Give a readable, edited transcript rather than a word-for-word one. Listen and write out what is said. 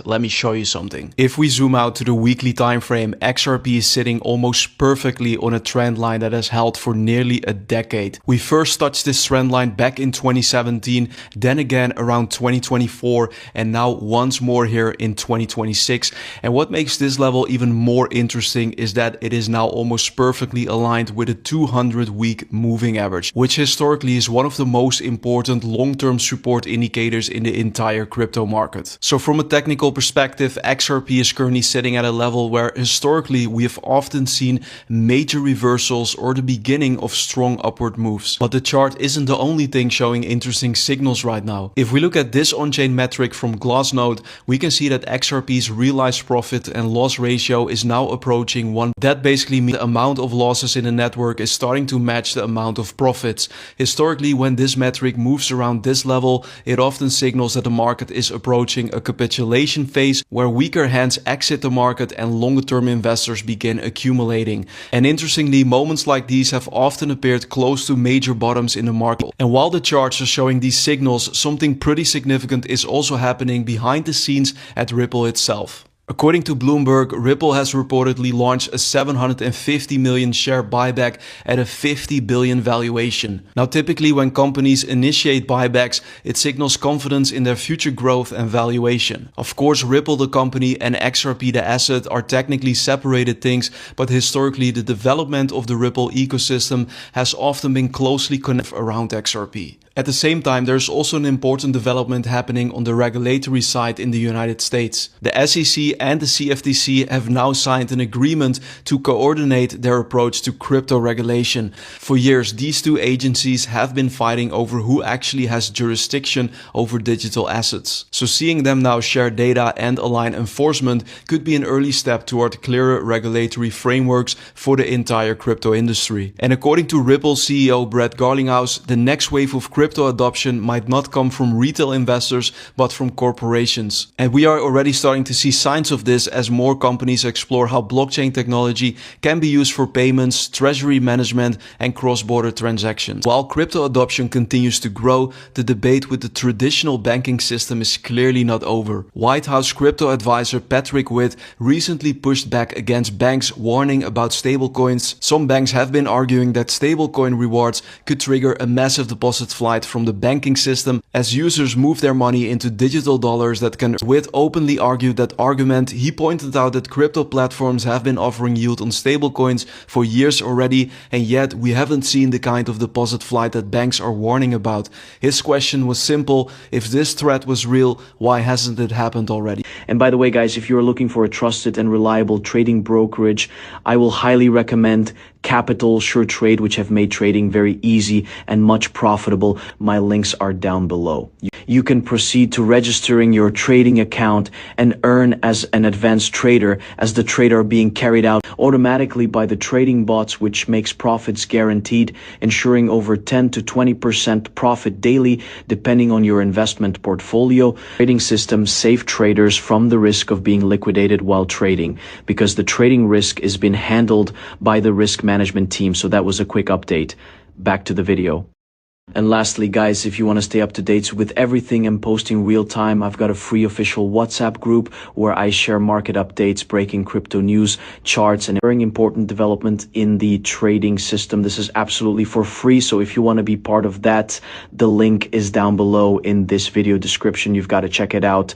let me show you something. If we zoom out to the weekly time frame, XRP is sitting almost perfectly on a trend line that has held for nearly a decade. We first touched this trend line back in 2017, then again around 2024, and now once more here in 2026. And what makes this level even more interesting is that it is now almost perfectly aligned with a 200-week moving average, which historically is one of the most important long-term support indicators in the entire crypto market. So from a technical perspective, XRP is currently sitting at a level where historically we have often seen major reversals or the beginning of strong upward moves. But the chart isn't the only thing showing interesting signals right now. If we look at this on-chain metric from Glassnode, we can see that XRP's realized profit and loss ratio is now approaching 1. That basically means the amount of losses in the network is starting to match the amount of profits. Historically, when this metric moves around this level, it often signals that the market is approaching a capitulation phase where weaker hands exit the market and longer-term investors begin accumulating. And interestingly, moments like these have often appeared close to major bottoms in the market. And while the charts are showing these signals, something pretty significant is also happening behind the scenes at Ripple itself. According to Bloomberg, Ripple has reportedly launched a 750 million share buyback at a 50 billion valuation. Now, typically when companies initiate buybacks, it signals confidence in their future growth and valuation. Of course, Ripple the company and XRP the asset are technically separated things, but historically the development of the Ripple ecosystem has often been closely connected around XRP. At the same time, there's also an important development happening on the regulatory side in the United States. The SEC and the CFTC have now signed an agreement to coordinate their approach to crypto regulation. For years, these two agencies have been fighting over who actually has jurisdiction over digital assets. So seeing them now share data and align enforcement could be an early step toward clearer regulatory frameworks for the entire crypto industry. And according to Ripple CEO Brett Garlinghouse, the next wave of crypto adoption might not come from retail investors, but from corporations. And we are already starting to see signs of this as more companies explore how blockchain technology can be used for payments, treasury management, and cross-border transactions. While crypto adoption continues to grow, the debate with the traditional banking system is clearly not over. White House crypto advisor Patrick Witt recently pushed back against banks warning about stablecoins. Some banks have been arguing that stablecoin rewards could trigger a massive deposit flight from the banking system as users move their money into digital dollars that can. Witt openly argued that argument. He pointed out that crypto platforms have been offering yield on stablecoins for years already, and yet we haven't seen the kind of deposit flight that banks are warning about. His question was simple: if this threat was real, why hasn't it happened already? And by the way, guys, if you're looking for a trusted and reliable trading brokerage, I will highly recommend Capital, SureTrade, which have made trading very easy and much profitable. My links are down below. You can proceed to registering your trading account and earn as an advanced trader, as the trade are being carried out automatically by the trading bots, which makes profits guaranteed, ensuring over 10 to 20% profit daily, depending on your investment portfolio. Trading systems save traders from the risk of being liquidated while trading, because the trading risk is being handled by the risk management team. So that was a quick update. Back to the video. And lastly, guys, if you want to stay up to date with everything I'm posting real time, I've got a free official WhatsApp group where I share market updates, breaking crypto news, charts, and very important development in the trading system. This is absolutely for free. So if you want to be part of that, the link is down below in this video description. You've got to check it out.